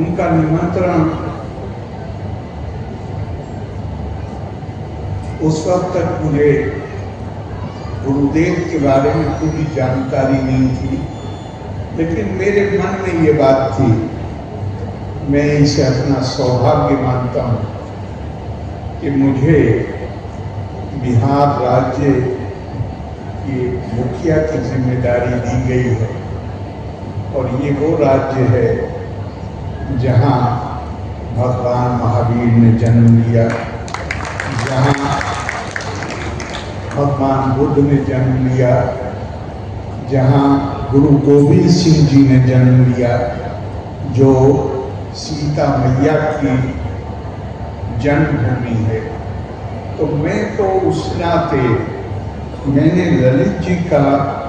उनका निमंत्रण उस वक्त तक मुझे गुरुदेव के बारे में पूरी जानकारी नहीं थी, लेकिन मेरे मन में ये बात थी, मैं इसे अपना सौभाग्य मानता हूँ कि मुझे बिहार राज्य की मुखिया की जिम्मेदारी दी गई है। और ये वो राज्य है जहाँ भगवान महावीर ने जन्म लिया, जहाँ भगवान बुद्ध ने जन्म लिया, जहाँ गुरु गोविंद सिंह जी ने जन्म लिया, जो सीता मैया की जन्मभूमि है। तो मैं तो उस नाते मैंने ललित जी का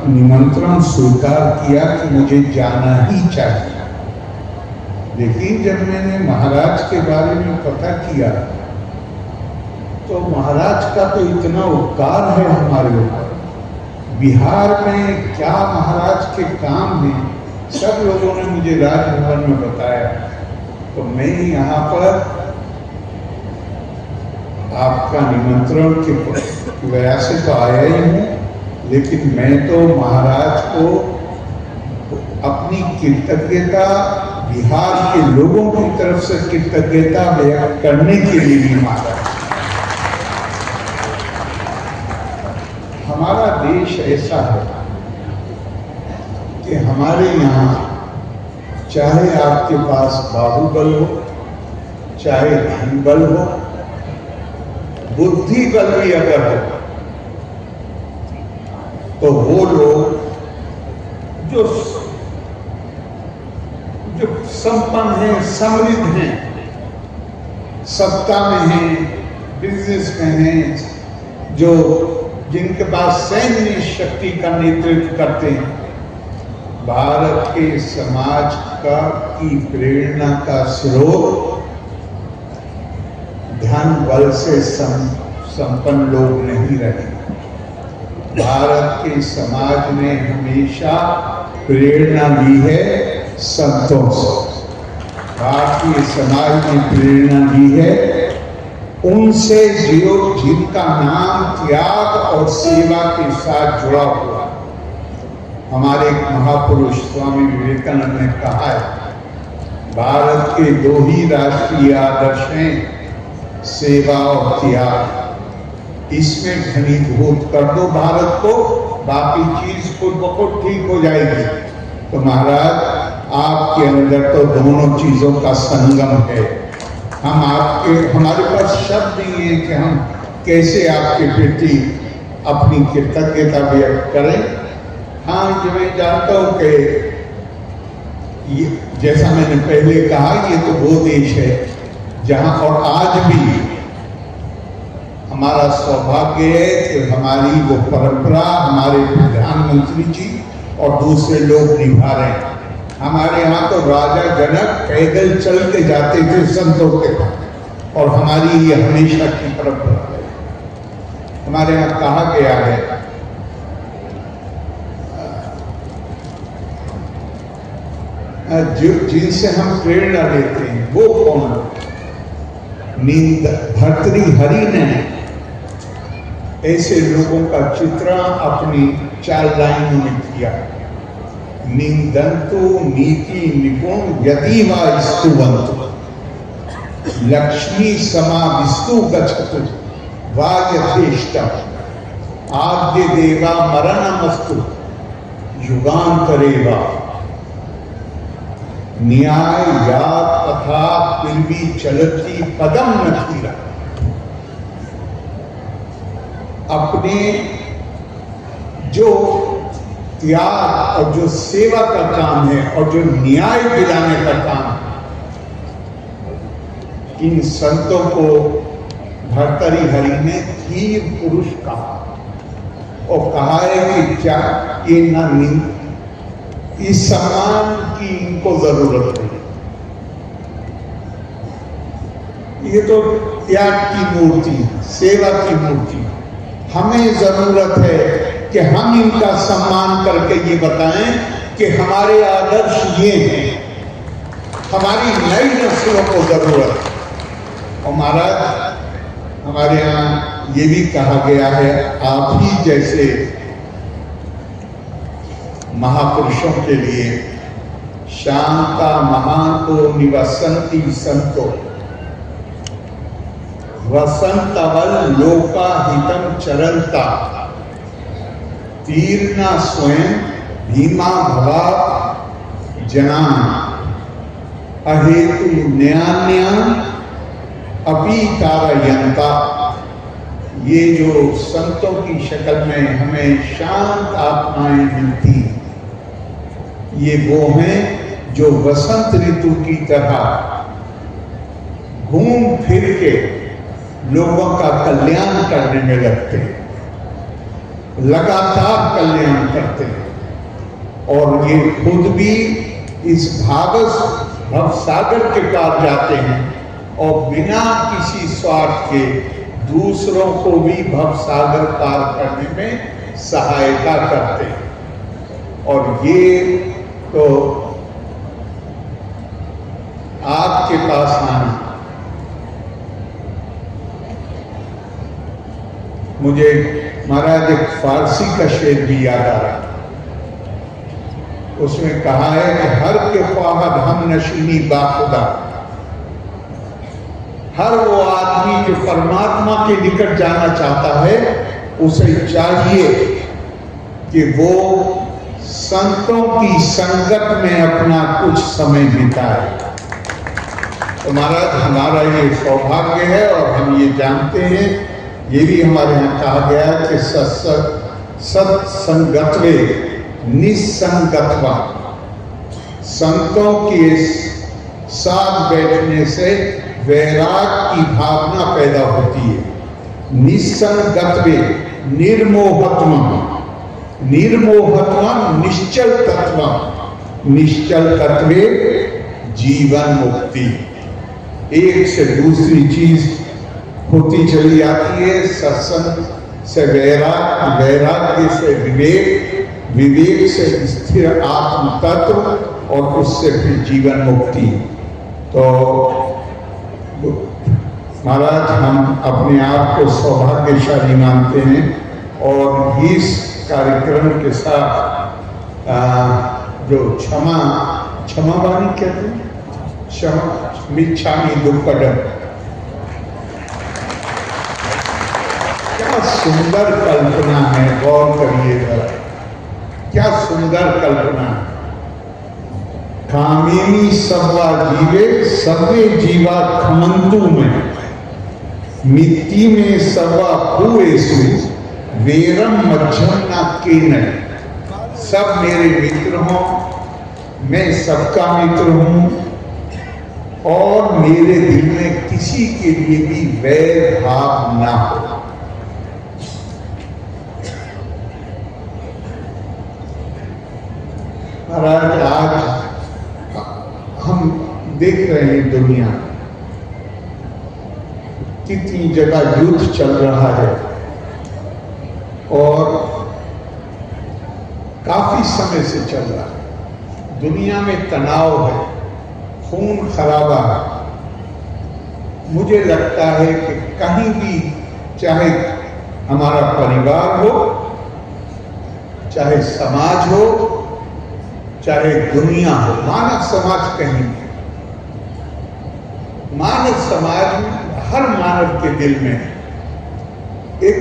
निमंत्रण स्वीकार किया कि मुझे जाना ही चाहिए। लेकिन जब मैंने महाराज के बारे में पता किया तो महाराज का तो इतना उपकार है हमारे ऊपर, बिहार में क्या महाराज के काम हैं, सब लोगों ने मुझे राजभवन में बताया। तो मैं यहाँ पर आपका निमंत्रण की वजह से तो आया ही हूँ, लेकिन मैं तो महाराज को अपनी कृतज्ञता, बिहार के लोगों की तरफ से कृतज्ञता व्यक्त करने के लिए भी मांगा। हमारा देश ऐसा है कि हमारे यहाँ चाहे आपके पास बाहुबल हो, चाहे धन बल हो, बुद्धि बल भी अगर हो, तो वो लोग जो संपन्न हैं, समृद्ध हैं, सत्ता में हैं, बिजनेस में हैं, जो जिनके पास सैन्य शक्ति का नेतृत्व करते हैं, भारत के समाज की प्रेरणा का स्रोत धन बल से संपन्न लोग नहीं रहे। भारत के समाज ने हमेशा प्रेरणा ली है संतों से। भारतीय समाज ने प्रेरणा ली है उनसे जो जिनका नाम त्याग और सेवा के साथ जुड़ा हुआ। हमारे महापुरुष स्वामी विवेकानंद ने कहा है, भारत के दो ही राष्ट्रीय आदर्श हैं, सेवा और त्याग। इसमें घनीभूत कर दो भारत को, बाकी चीज खुद ब खुद ठीक हो जाएगी। तो महाराज आपके अंदर तो दोनों चीजों का संगम है। हम आपके, हमारे पास शब्द नहीं है कि हम कैसे आपके प्रति अपनी कृतज्ञता व्यक्त करें। हाँ, ये मैं जानता हूं कि ये, जैसा मैंने पहले कहा, ये तो वो देश है जहां, और आज भी हमारा सौभाग्य है कि हमारी वो परंपरा हमारे प्रधानमंत्री जी और दूसरे लोग निभा रहे हैं। हमारे यहाँ तो राजा जनक पैदल चल के जाते थे संतों के पास, और हमारी ये हमेशा की परंपरा है। हमारे यहाँ कहा गया है, जिनसे हम प्रेरणा लेते हैं वो कौन? भर्तृहरि ने ऐसे लोगों का चित्रण अपनी 4 लाइनों में किया। निंदन्तु नीति निपुण यतीवा स्तुवन्तु, लक्ष्मी समा विस्तु गच्छतु वा यथेष्टम, आद्य देवा मरणमस्तु युगांतरेवा, न्याय या तथा पिल्वी चलती पदम न धीरा। अपने जो त्याग और जो सेवा का काम है और जो न्याय दिलाने का काम है, इन संतों को भर्तृहरि ने धीर पुरुष कहा, और कहा है कि क्या ये न इस सम्मान की इनको जरूरत है। ये तो त्याग की मूर्ति, सेवा की मूर्ति। हमें जरूरत है कि हम इनका सम्मान करके ये बताएं कि हमारे आदर्श ये हैं। हमारी नई नस्लों को जरूरत है। और महाराज, हमारे यहाँ ये भी कहा गया है, आप ही जैसे महापुरुषों के लिए शांता महांतो निवसंति संतो वसंतवल लोका हितम चरंता तीर्णा स्वयं भीमा भवा जनान अहेतु न्यान्यान अपी तारयंता। ये जो संतों की शक्ल में हमें शांत आत्माएं मिलती, ये वो हैं जो वसंत ऋतु की तरह घूम फिर के लोगों का कल्याण करने में लगते हैं, लगातार कल्याण करते हैं और ये खुद भी इस भवसागर के पार जाते हैं और बिना किसी स्वार्थ के दूसरों को भी भवसागर पार करने में सहायता करते हैं। और ये तो आपके पास आना, मुझे महाराज एक फारसी का शेर भी याद आ रहा है। उसमें कहा है कि हर के ख्वाहद हम नशीनी बाखुदा, हर वो आदमी जो परमात्मा के निकट जाना चाहता है उसे चाहिए कि वो संतों की संगत में अपना कुछ समय बिताए। तो महाराज, हमारा ये सौभाग्य है और हम ये जानते हैं, ये भी हमारे यहाँ कहा गया कि सत्संगत्वे निसंगत्वा, संतों के साथ बैठने से वैराग की भावना पैदा होती है। निसंगत्वे निर्मोहत्वम, निर्मोहत्वम निश्चल तत्वम, निश्चल तत्वे जीवन मुक्ति। एक से दूसरी चीज होती चली आती है, सत्संग से वैराग, वैराग्य से विवेक, विवेक से स्थिर आत्म तत्व और उससे फिर जीवन मुक्ति। तो महाराज, हम अपने आप को सौभाग्यशाली मानते हैं और इस कार्यक्रम के साथ जो क्षमा वाणी कहते हैं, क्षमा मिच्छामि दुक्कडम, क्या सुंदर कल्पना है, गौर करिएगा, क्या सुंदर कल्पना है। कामिनी सवा जीवे सवे जीवा खमंतु में, मिट्टी में सवा कुएसु वेरम मध्यम ना केन। सब मेरे मित्र हों, मैं सबका मित्र हूं और मेरे दिल में किसी के लिए भी वैर भाव ना हो। महाराज, आज हम देख रहे हैं दुनिया कितनी जगह युद्ध चल रहा है और काफी समय से चल रहा है। दुनिया में तनाव है, खून खराबा है। मुझे लगता है कि कहीं भी, चाहे हमारा परिवार हो, चाहे समाज हो, चाहे दुनिया हो, मानव समाज कहीं भी, मानव समाज में हर मानव के दिल में एक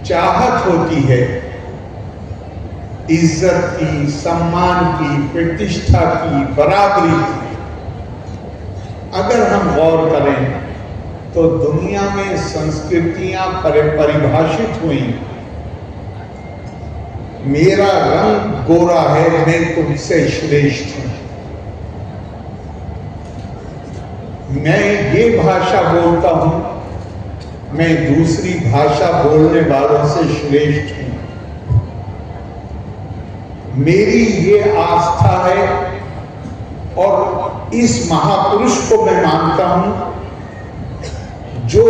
चाहत होती है इज्जत की, सम्मान की, प्रतिष्ठा की, बराबरी की। अगर हम गौर करें तो दुनिया में संस्कृतियां परिभाषित हुई। मेरा रंग गोरा है, मैं तुमसे श्रेष्ठ हूं, मैं ये भाषा बोलता हूं, मैं दूसरी भाषा बोलने वालों से श्रेष्ठ हूं। मेरी ये आस्था है और इस महापुरुष को मैं मानता हूं। जो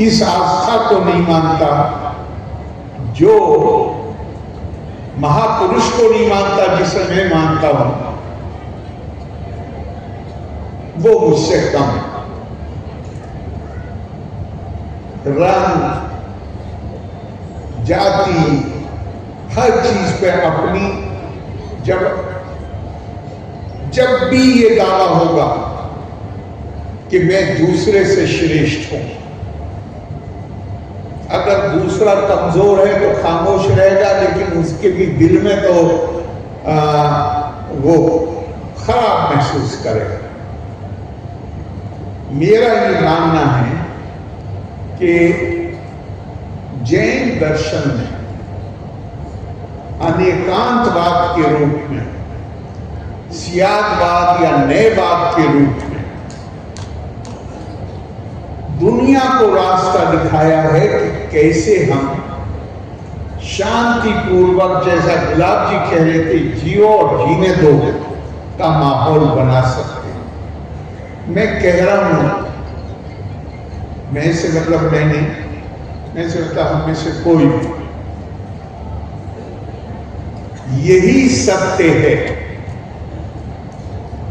इस आस्था को नहीं मानता, जो महापुरुष को नहीं मानता जिसे मैं मानता हूं, वो मुझसे कम है। रंग, जाति, हर चीज पे अपनी जब भी ये दावा होगा कि मैं दूसरे से श्रेष्ठ हूं, अगर दूसरा कमजोर है तो खामोश रहेगा, लेकिन उसके भी दिल में तो वो खराब महसूस करेगा। मेरा ये मानना है कि जैन दर्शन में अनेकांतवाद के रूप में, सियादवाद या नएवाद के रूप में दुनिया को रास्ता दिखाया है कि कैसे हम शांतिपूर्वक, जैसा गुलाब जी कह रहे थे, जियो और जीने दो का माहौल बना सकते हैं। मैं कह रहा हूं, मैं से मतलब मैं से बता, हम में से कोई, यही सत्य है।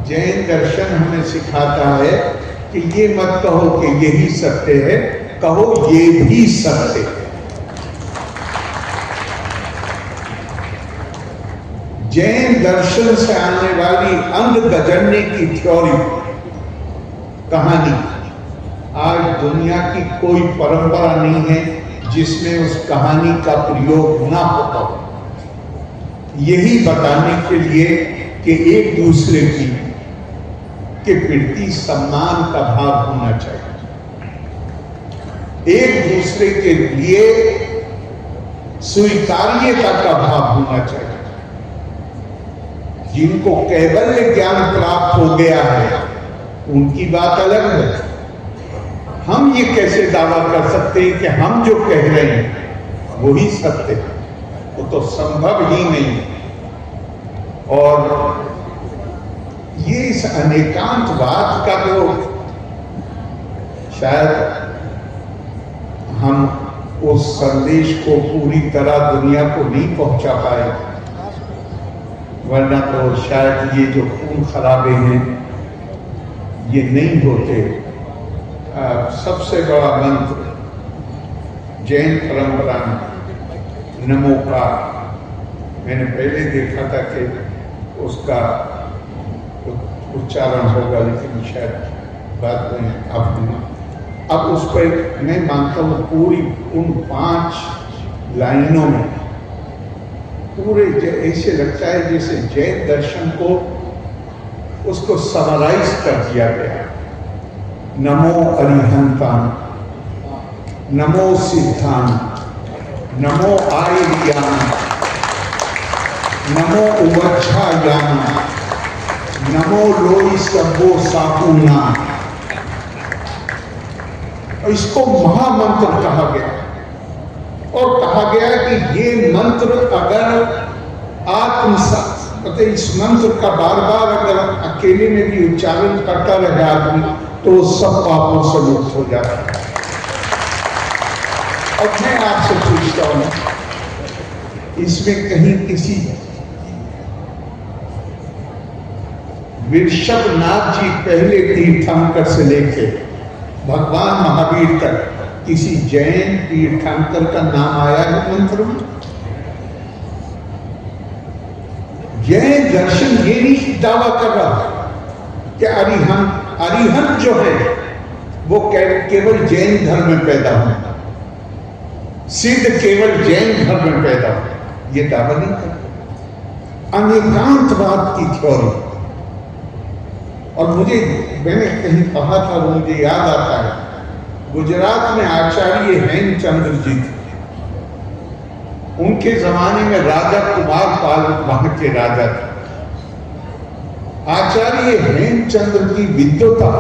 जैन दर्शन हमें सिखाता है कि ये मत कहो कि यही सत्य है, कहो ये भी सत्य है। जैन दर्शन से आने वाली अंध गजरने की थ्योरी, कहानी, आज दुनिया की कोई परंपरा नहीं है जिसमें उस कहानी का प्रयोग ना होता हो। यही बताने के लिए कि एक दूसरे के प्रति सम्मान का भाव होना चाहिए, एक दूसरे के लिए स्वीकार्यता का भाव होना चाहिए। जिनको कैवल्य ज्ञान प्राप्त हो गया है उनकी बात अलग है। हम ये कैसे दावा कर सकते हैं कि हम जो कह रहे हैं वही सत्य है? वो तो संभव ही नहीं। और ये इस अनेकांतवाद का जो शायद हम उस संदेश को पूरी तरह दुनिया को नहीं पहुंचा पाए, वरना तो शायद ये जो खून खराबे हैं ये नहीं होते। सबसे बड़ा मंत्र जैन परंपरा में नमो का, मैंने पहले देखा था कि उसका उच्चारण होगा, लेकिन शायद बात में अब उस पर मैं मानता हूँ पूरी उन 5 लाइनों में पूरे ऐसे लगता है जैसे जैन दर्शन को उसको समराइज कर दिया गया। नमो अरिहंतान, नमो सिद्धान, नमो आयर्यान, नमो उवच्छायान, नमो लोई सब्बो साकुना। इसको महामंत्र कहा गया और कहा गया कि ये मंत्र अगर आत्मसात, मतलब इस मंत्र का बार बार अगर अकेले में भी उच्चारण करता रहे आदमी तो सब पापों से मुक्त हो जाता है। और मैं आपसे पूछता हूं, इसमें कहीं किसी वृषभनाथ जी पहले तीर्थंकर से लेके भगवान महावीर तक किसी जैन तीर्थंकर का नाम आया है मंत्र में? जैन दर्शन ये नहीं दावा कर रहा कि अरिहंत जो है वो केवल जैन धर्म में पैदा हुआ, सिद्ध केवल जैन धर्म में पैदा हुआ, ये दावा नहीं कर। अनेकांतवाद की थ्योरी। और मैंने कहीं कहा था, वो मुझे याद आता है, गुजरात में आचार्य हेमचंद्र जी थे। उनके जमाने में राजा कुमार पाल वहां के राजा थे। आचार्य हेमचंद्र की विद्वता,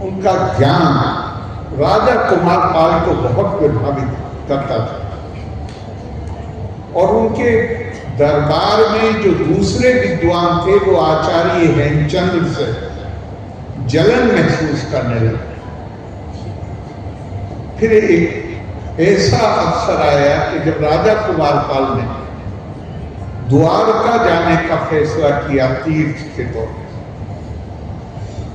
उनका ज्ञान राजा कुमार पाल को बहुत प्रभावित करता था। और उनके दरबार में जो दूसरे विद्वान थे वो आचार्य हेमचंद्र से जलन महसूस करने लगे। फिर एक ऐसा अवसर आया कि जब राजा कुमार पाल ने द्वारका जाने का फैसला किया तीर्थ के तौर पर,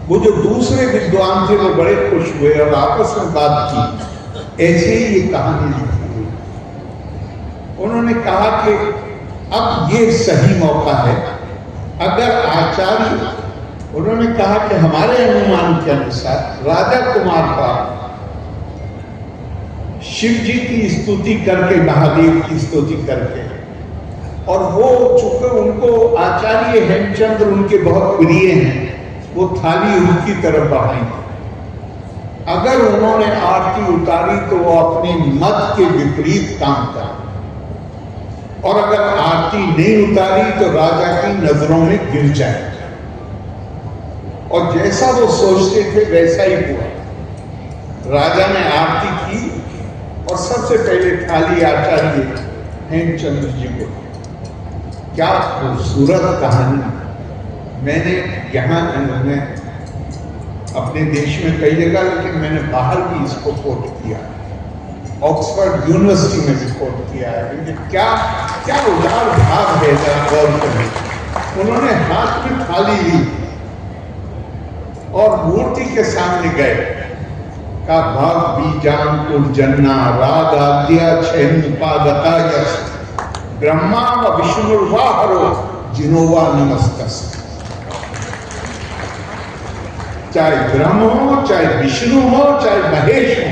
वो जो दूसरे विद्वान थे वो बड़े खुश हुए और आपस में बात की। ऐसे ही ये कहानी लिखी हुई। उन्होंने कहा कि अब ये सही मौका है, अगर आचार्य, उन्होंने कहा कि हमारे अनुमान के अनुसार राजा कुमार पाल शिव जी की स्तुति करके, महादेव की स्तुति करके, और वो चूंकि उनको आचार्य हेमचंद्र उनके बहुत प्रिय हैं, वो थाली उनकी तरफ बढ़ाई। अगर उन्होंने आरती उतारी तो वो अपने मत के विपरीत काम कर, और अगर आरती नहीं उतारी तो राजा की नजरों में गिर जाए। और जैसा वो सोचते थे वैसा ही हुआ। राजा ने आरती की और सबसे पहले थाली आचार्य हेमचंद्र जी को। क्या खूबसूरत कहानी। मैंने यहाँ मैं अपने देश में कई जगह, लेकिन मैंने बाहर भी इसको कोट किया, ऑक्सफोर्ड यूनिवर्सिटी में भी कोट किया है। क्या क्या उदार भाव है, जरा गौर करें। उन्होंने हाथ में थाली ली और मूर्ति के सामने गए, का भाग बीजानपुर जन्ना राग आद्या छेनुपादता यश ब्रह्मा व विष्णुर्वाहरो जिनोवा नमस्तस। चाहे ब्रह्म हो, चाहे विष्णु हो, चाहे महेश हो,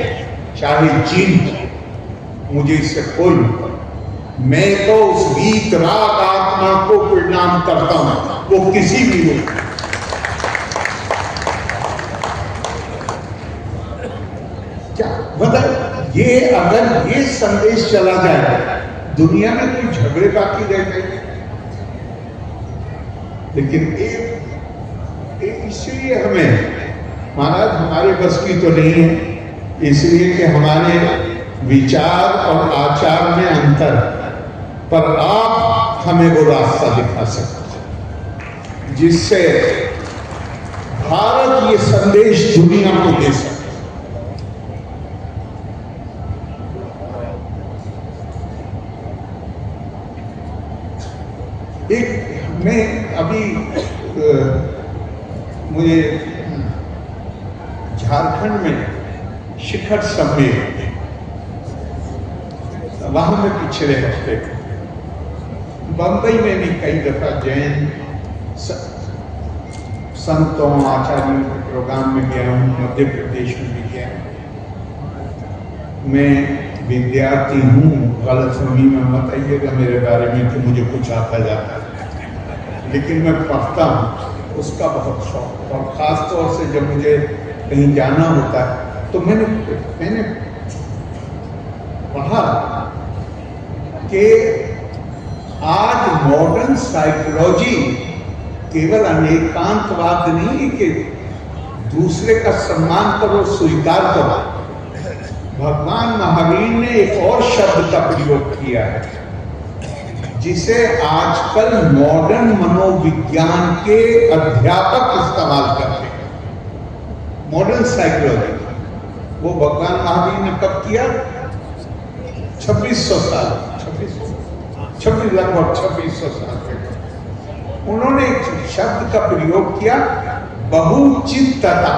चाहे जीन हो, मुझे इससे कोई, मैं तो उस गीत राग आत्मा को प्रणाम करता हूं, वो किसी भी हो। क्या मतलब, ये अगर ये संदेश चला जाए, दुनिया में कोई झगड़े बाकी रह गए। लेकिन इसलिए हमें, महाराज हमारे बस की तो नहीं है, इसलिए कि हमारे विचार और आचार में अंतर, पर आप हमें वो रास्ता दिखा सकते हैं जिससे भारत ये संदेश दुनिया को दे सके। एक मैं अभी मुझे झारखंड में शिखर सम्मेलन, वहां में पिछले हफ्ते, बंबई में भी कई दफा जैन संतों आचार्यों के प्रोग्राम में गया हूँ, मध्य प्रदेश में भी गया। मैं विद्यार्थी हूँ, गलतफहमी में मत आइएगा मेरे बारे में कि मुझे कुछ आता जाता है, लेकिन मैं पढ़ता हूँ, उसका बहुत शौक। और ख़ास तौर से जब मुझे कहीं जाना होता है तो मैंने पढ़ा कि आज मॉडर्न साइकोलॉजी केवल अनेकांतवाद नहीं है कि दूसरे का सम्मान करो, स्वीकार करो। भगवान महावीर ने एक और शब्द का प्रयोग किया है जिसे आजकल मॉडर्न मनोविज्ञान के अध्यापक इस्तेमाल करते हैं, मॉडर्न साइकोलॉजी। वो भगवान महावीर ने कब किया? 2600 साल, 26 लगभग 2600 साल पहले उन्होंने एक शब्द का प्रयोग किया, बहुचित्तता।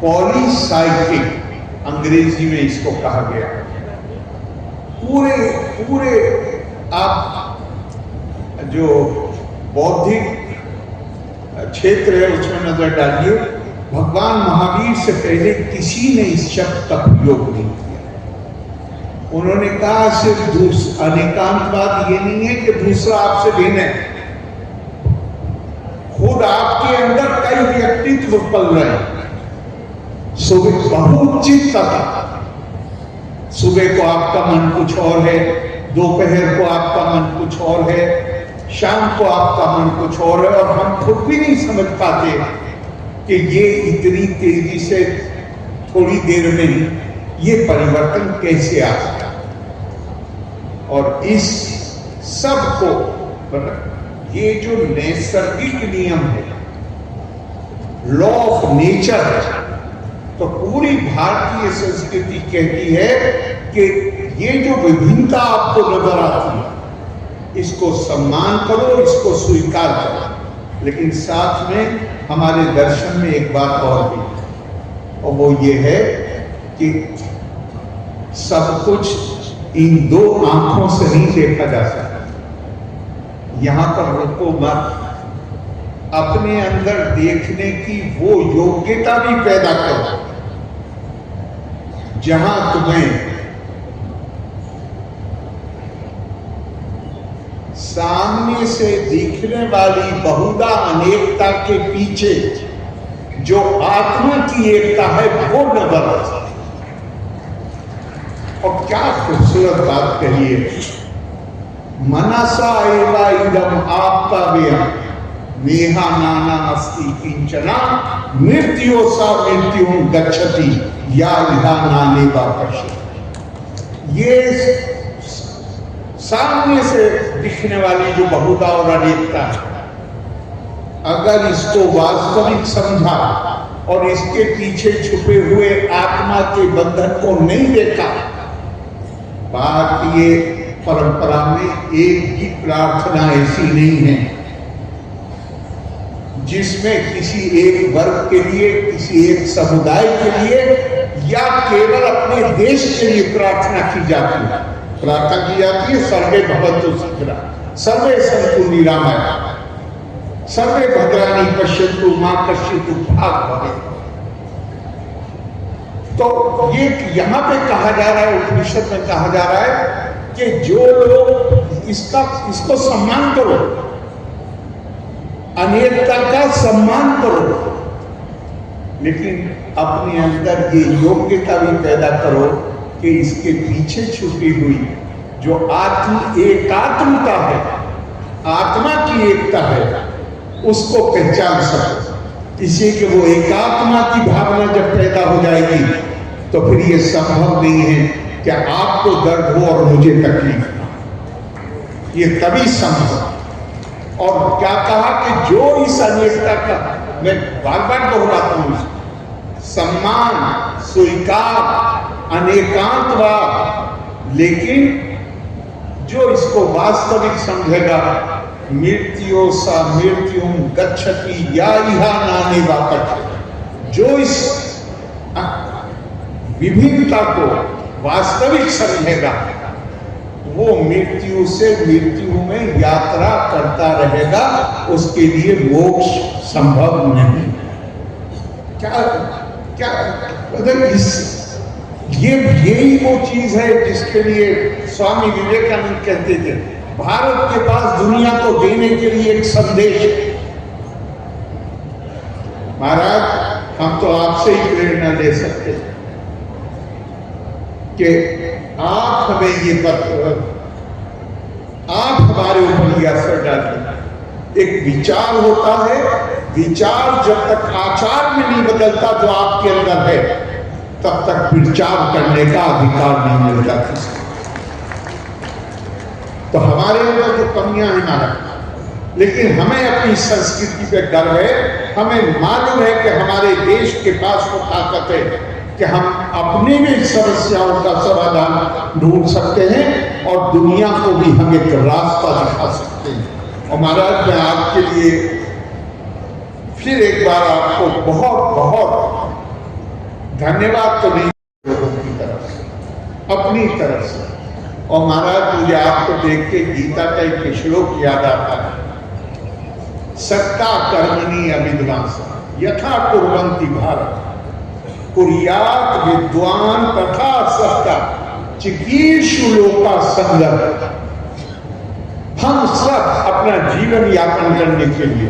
पॉलीसाइकिक अंग्रेजी में इसको कहा गया। पूरे आप जो बौद्धिक क्षेत्र है उसमें नजर डालिए, भगवान महावीर से पहले किसी ने इस शब्द का प्रयोग नहीं किया। उन्होंने कहा सिर्फ अनेकांतवाद ये नहीं है कि दूसरा आपसे भिन्न है, खुद आपके अंदर कई व्यक्तित्व पल रहे हैं। सुबह बहुचित्तता, सुबह को आपका मन कुछ और है, दोपहर को आपका मन कुछ और है, शाम को आपका मन कुछ और है, और हम खुद भी नहीं समझ पाते कि ये इतनी तेजी से थोड़ी देर में ही ये परिवर्तन कैसे आ सकता। और इस सब को मतलब ये जो नैसर्गिक नियम है, लॉ ऑफ नेचर है, तो पूरी भारतीय संस्कृति कहती है कि ये जो विभिन्नता आपको नजर आती है, इसको सम्मान करो, इसको स्वीकार करो। लेकिन साथ में हमारे दर्शन में एक बात और भी, और वो ये है कि सब कुछ इन दो आंखों से नहीं देखा जा सकता। यहां पर रुको मत, अपने अंदर देखने की वो योग्यता भी पैदा करो जहां तुम्हें सामने से दिखने वाली बहुधा अनेकता के पीछे जो आत्मा की एकता है वो नजर आ सकती। और क्या खूबसूरत बात कही है, मनसा एवा इदम आपका व्यय नेहा नाना अस्ति किंचना मृत्यो सा मृत्यु गच्छति या इहा नाने वापस। ये सामने से दिखने वाली जो बहुधा और अनेकता है, अगर इसको वास्तविक समझा और इसके पीछे छुपे हुए आत्मा के बंधन को नहीं देखा, भारतीय परंपरा में एक भी प्रार्थना ऐसी नहीं है जिसमें किसी एक वर्ग के लिए, किसी एक समुदाय के लिए या केवल अपने देश के लिए प्रार्थना की जाती है। प्रार्थना की जाती है सर्वे भवन्तु सुखिनः, सर्वे सन्तु निरामयाः, सर्वे भद्राणि पश्यन्तु मा कश्चित् दुःखात् भवेत्। तो ये यहां पे कहा जा रहा है, उपनिषद में कहा जा रहा है कि जो लोग इसको सम्मान करो, अनेकता का सम्मान करो, लेकिन अपने अंदर ये योग्यता भी पैदा करो कि इसके पीछे छुपी हुई जो एकात्मता है, आत्मा की एकता है, उसको पहचान सको। इसी के वो एकात्मा की भावना जब पैदा हो जाएगी तो फिर ये संभव नहीं है कि आपको दर्द हो और मुझे तकलीफ हो, ये तभी संभव। और क्या कहा कि जो इस अनेकता का, मैं बार बार दोहराता हूं, सम्मान, स्वीकार, अनेकांतवाद, लेकिन जो इसको वास्तविक समझेगा, मृत्यो सा मृत्यु गच्छति या इहा नाने वापस, जो इस विभिन्नता को वास्तविक समझेगा वो मृत्यु से मृत्यु में यात्रा करता रहेगा, उसके लिए मोक्ष संभव नहीं। क्या क्या यही वो चीज है जिसके लिए स्वामी विवेकानंद कहते थे, भारत के पास दुनिया को देने के लिए एक संदेश है। महाराज, हम तो आपसे ही प्रेरणा ले सकते हैं कि आप हमें ये आप हमारे ऊपर ये असर डालिए। एक विचार होता है, विचार जब तक आचार में नहीं बदलता जो आपके अंदर है, तब तक विचार करने का अधिकार नहीं मिलता किसी। तो हमारे अंदर जो कमियां हैं महाराज, लेकिन हमें अपनी संस्कृति पे गर्व है, हमें मालूम है कि हमारे देश के पास वो ताकत है कि हम अपनी भी समस्याओं का समाधान ढूंढ सकते हैं और दुनिया को भी हम एक रास्ता दिखा सकते हैं। और महाराज, मैं आपके लिए फिर एक बार आपको बहुत बहुत धन्यवाद तो नहीं, लोगों की तरफ से, अपनी तरफ से। और महाराज, मुझे आपको देख के गीता का एक श्लोक याद आता है, सत्ता कर्मणि अविद्वांसा यथा कुर्वन्ति भारत कुर्यात विद्वान तथा सत्ता चिकीर्षु लोका संगम। हम सब अपना जीवन यापन करने के लिए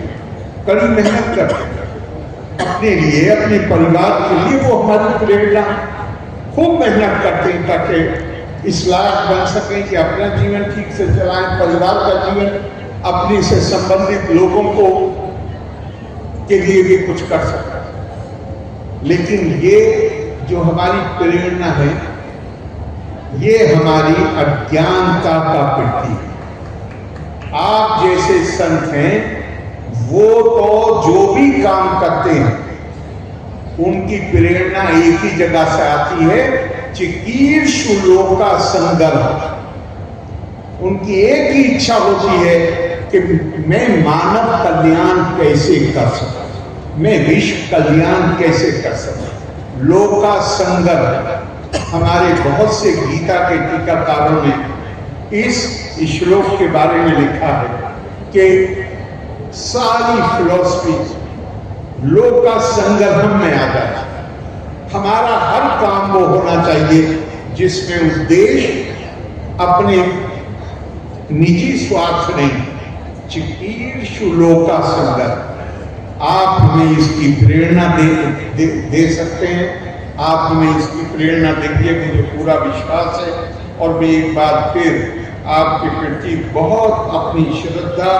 कड़ी मेहनत करते हैं, अपने लिए, अपने परिवार के लिए, वो हमारी प्रेरणा, खूब मेहनत करते हैं ताकि इस लायक बन सकें कि अपना जीवन ठीक से चलाएं, परिवार का जीवन, अपने से संबंधित लोगों को के लिए भी कुछ कर सकें। लेकिन ये जो हमारी प्रेरणा है, ये हमारी अज्ञानता का प्रतीक है। आप जैसे संत हैं, वो तो जो भी काम करते हैं उनकी प्रेरणा एक ही जगह से आती है, चिकीर्षु लोका संदर्भ। उनकी एक ही इच्छा होती है कि मैं मानव कल्याण कैसे कर सकूं, मैं विश्व कल्याण कैसे कर सकूं। लोका संगत, हमारे बहुत से गीता के टीकाकारों ने इस श्लोक के बारे में लिखा है कि सारी फिलॉसफी लोका संगठन में आ जाए। हमारा हर काम वो होना चाहिए जिसमें उद्देश्य अपने निजी स्वार्थ नहीं, चिकीर्षु लोका संगत। आप हमें इसकी प्रेरणा दे सकते हैं, आप हमें इसकी प्रेरणा देंगे, मुझे पूरा विश्वास है। और मैं एक बार फिर आपके प्रति बहुत अपनी श्रद्धा